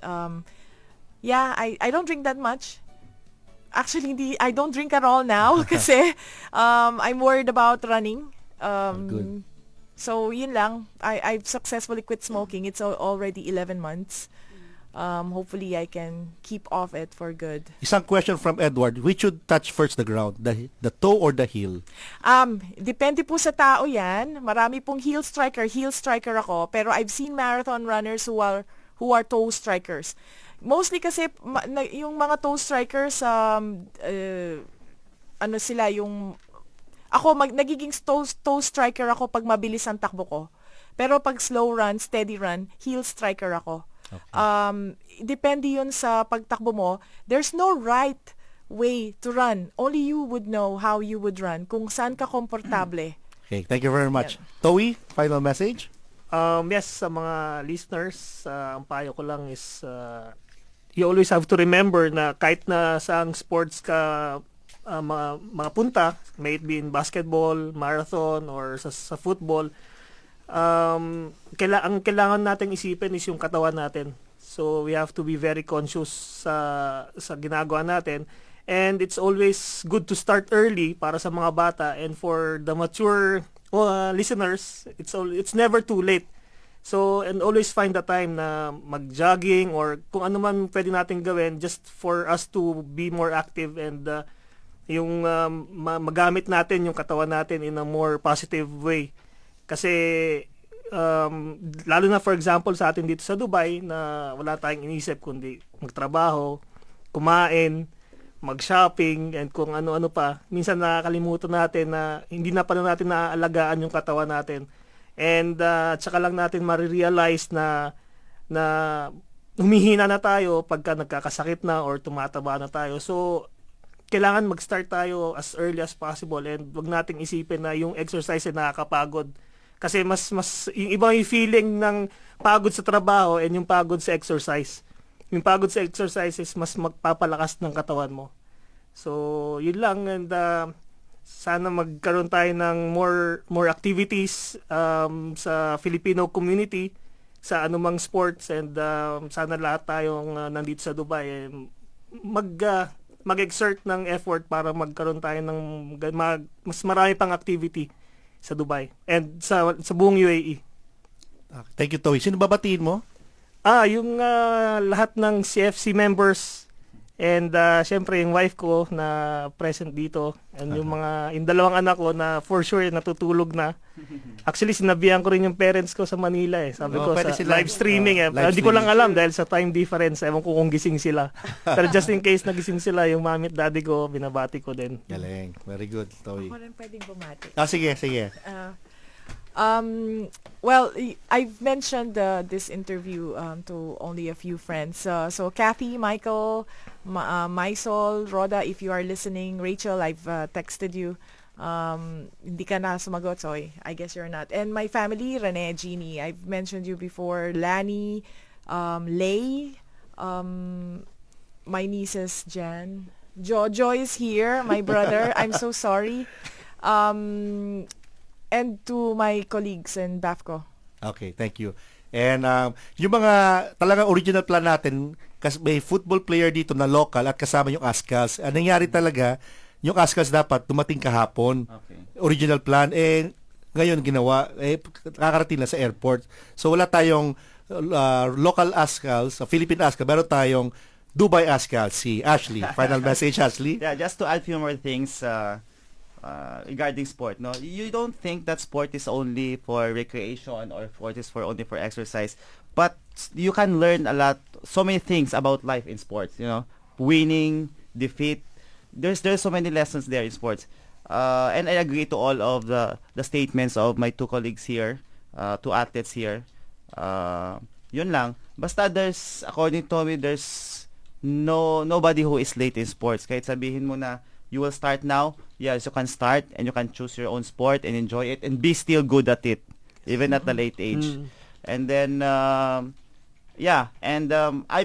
Um, yeah, I don't drink that much. Actually, I don't drink at all now kasi I'm worried about running. Good. So, yun lang. I've successfully quit smoking. It's already 11 months. Hopefully, I can keep off it for good. Isang question from Edward. Which should touch first the ground? The toe or the heel? Depende po sa tao yan. Marami pong heel striker. Heel striker ako. Pero I've seen marathon runners who are toe strikers. Mostly kasi yung mga toe strikers, ano sila, yung ako nagiging toe striker ako pag mabilis ang takbo ko. Pero pag slow run, steady run, heel striker ako. Okay. Depende yun sa pagtakbo mo. There's no right way to run. Only you would know how you would run, kung saan ka komportable. Okay, thank you very much. Yeah. Towie, final message? Yes, sa mga listeners, ang payo ko lang is you always have to remember na kahit na saang sports ka mga punta, may it be in basketball, marathon, or sa football, ang kailangan nating isipin is yung katawan natin. So we have to be very conscious sa ginagawa natin. And it's always good to start early para sa mga bata, and for the mature listeners, it's never too late. So, and always find the time na mag-jogging or kung ano man pwede natin gawin just for us to be more active, and yung magamit natin yung katawan natin in a more positive way. Kasi lalo na for example sa atin dito sa Dubai na wala tayong inisip kundi magtrabaho, kumain, mag-shopping, and kung ano-ano pa. Minsan nakakalimutan natin na hindi na pala natin naaalagaan yung katawan natin. And tsaka lang natin marirealize na humihina na tayo pagka nagkakasakit na or tumataba na tayo. So, kailangan mag-start tayo as early as possible, and wag nating isipin na yung exercise ay nakakapagod. Kasi mas yung iba yung feeling ng pagod sa trabaho and yung pagod sa exercise. Yung pagod sa exercise is mas magpapalakas ng katawan mo. So, yun lang, and sana magkaroon tayo ng more activities sa Filipino community sa anumang sports, and sana lahat tayong nandito sa Dubai mag-exert ng effort para magkaroon tayo ng mas marami pang activity sa Dubai and sa buong UAE. Thank you, Towie. Sino babatiin mo? Yung lahat ng CFC members, and syempre yung wife ko na present dito, and yung dalawang anak ko na for sure natutulog na. Actually, sinabihan ko rin yung parents ko sa Manila eh. Sabi ko sa live streaming Hindi ko lang alam dahil sa time difference. Ewan ko kung gising sila. Pero just in case nagising sila, yung mami at daddy ko, binabati ko din. Galing. Very good, Towie. Ako rin pwedeng bumati. Sige. Well, I've mentioned this interview to only a few friends. So Kathy, Michael, Maisol, Rhoda, if you are listening, Rachel, I've texted you. Hindi ka na sumagot, so I guess you're not. And my family, Rene, Jeannie, I've mentioned you before. Lani, Lay, my nieces, Jan. Jojo is here, my brother. I'm so sorry. And to my colleagues in BAFCO. Okay, thank you. And yung mga talagang original plan natin, kasi may football player dito na local at kasama yung Ascals. Ang nangyari talaga, yung Ascals dapat dumating kahapon. Okay. Original plan. Ngayon ginawa, kakarating na sa airport. So wala tayong local Ascals, Philippine Ascals, meron tayong Dubai Ascals. Si Ashley. Final message, Ashley? Yeah, just to add few more things regarding sport. No, you don't think that sport is only for recreation or sport is only for exercise, but you can learn a lot, so many things about life in sports. You know, winning, defeat. There's so many lessons there in sports. And I agree to all of the statements of my two colleagues here, two athletes here. Yun lang. Basta according to me, there's nobody who is late in sports. Kahit sabihin mo na you will start now, yes, you can start and you can choose your own sport and enjoy it and be still good at it, even at a late age. And then, I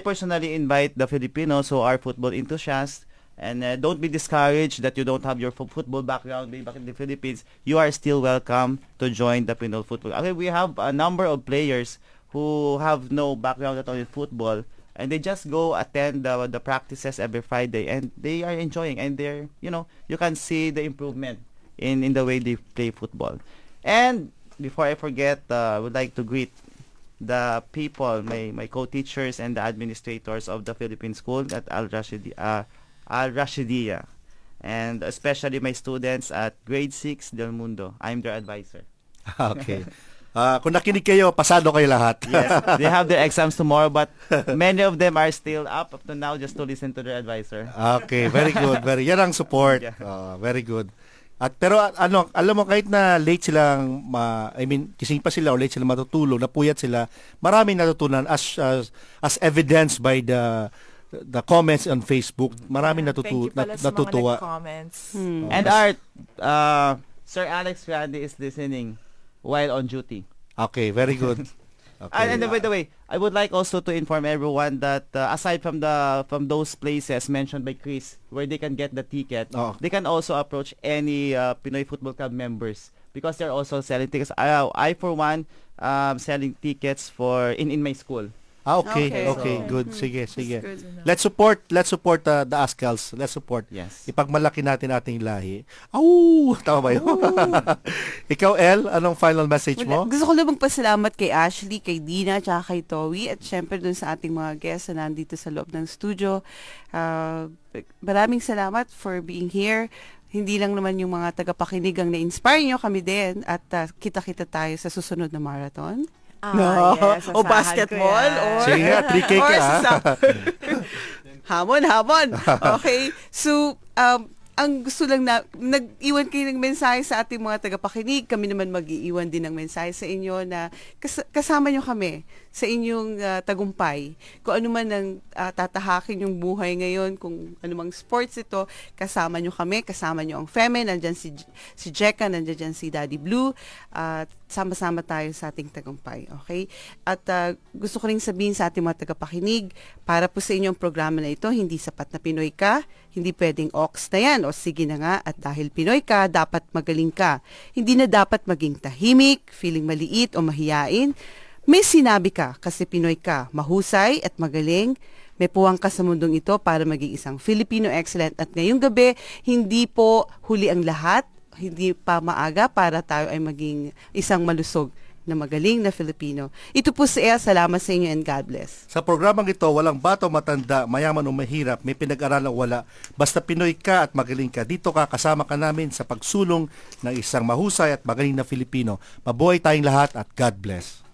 personally invite the Filipinos who are football enthusiasts, and don't be discouraged that you don't have your football background back in the Philippines. You are still welcome to join the Pinoy football. Okay, we have a number of players who have no background at all in football, and they just go attend the practices every Friday, and they are enjoying, and they're, you can see the improvement in the way they play football. And before I forget, I would like to greet the people, my co-teachers and the administrators of the Philippine School at Al Rashidia, and especially my students at grade 6 Del Mundo. I'm their advisor. Okay. Kung nakinig kayo, pasado kayo lahat. Yes, they have their exams tomorrow, but many of them are still up to now just to listen to their advisor. Okay, very good. Yan ang support. Yeah. Very good. Pero alam mo, kahit na late silang gising pa sila o late sila matutulog, napuyat sila, maraming natutunan as evidenced by the comments on Facebook. Maraming Thank you pala sa mga natutuwa. nag-comments. And Art, Sir Alex Randy is listening while on duty. Okay, very good. Okay. And by the way, I would like also to inform everyone that aside from those places mentioned by Chris where they can get the ticket, they can also approach any Pinoy Football Club members because they're also selling tickets. I for one selling tickets for in my school. Okay, Okay. good. Sige. good. Let's support the Ascals. Let's support. Yes. Ipagmalaki natin ating lahi. Au! Tama ba yun? Ikaw, El, anong final message mo? Gusto ko lang magpasalamat kay Ashley, kay Dina, tsaka kay Towie, at syempre dun sa ating mga guests na nandito sa loob ng studio. Maraming salamat for being here. Hindi lang naman yung mga tagapakinig ang na-inspire nyo, kami din, at kita-kita tayo sa susunod na marathon. Yes, O asahan basketball, ko yan. or Sige nga, 3K ka, or ha? hamon. Okay. So, ang gusto lang na, nag-iwan kayo ng mensahe sa ating mga tagapakinig. Kami naman mag-iiwan din ng mensahe sa inyo na kasama nyo kami sa inyong tagumpay. Kung ano man ang tatahakin yung buhay ngayon, kung anumang sports ito, kasama nyo kami, kasama nyo ang Feme, nandyan si Jeka, nandyan si Daddy Blue, at sama-sama tayo sa ating tagumpay. Okay? At gusto ko rin sabihin sa ating mga tagapakinig, para po sa inyong programa na ito, hindi sapat na Pinoy ka, hindi pwedeng ox na yan, o sige na nga, at dahil Pinoy ka, dapat magaling ka. Hindi na dapat maging tahimik, feeling maliit o mahiyain. May sinabi ka kasi Pinoy ka, mahusay at magaling. May puwang ka sa mundong ito para maging isang Filipino excellent. At ngayong gabi, hindi po huli ang lahat, hindi pa maaga para tayo ay maging isang malusog na magaling na Filipino. Ito po si Ea. Salamat sa inyo and God bless. Sa programang ito, walang bata o matanda, mayaman o mahirap, may pinag-aralan o wala. Basta Pinoy ka at magaling ka, dito ka, kasama ka namin sa pagsulong ng isang mahusay at magaling na Filipino. Mabuhay tayong lahat at God bless.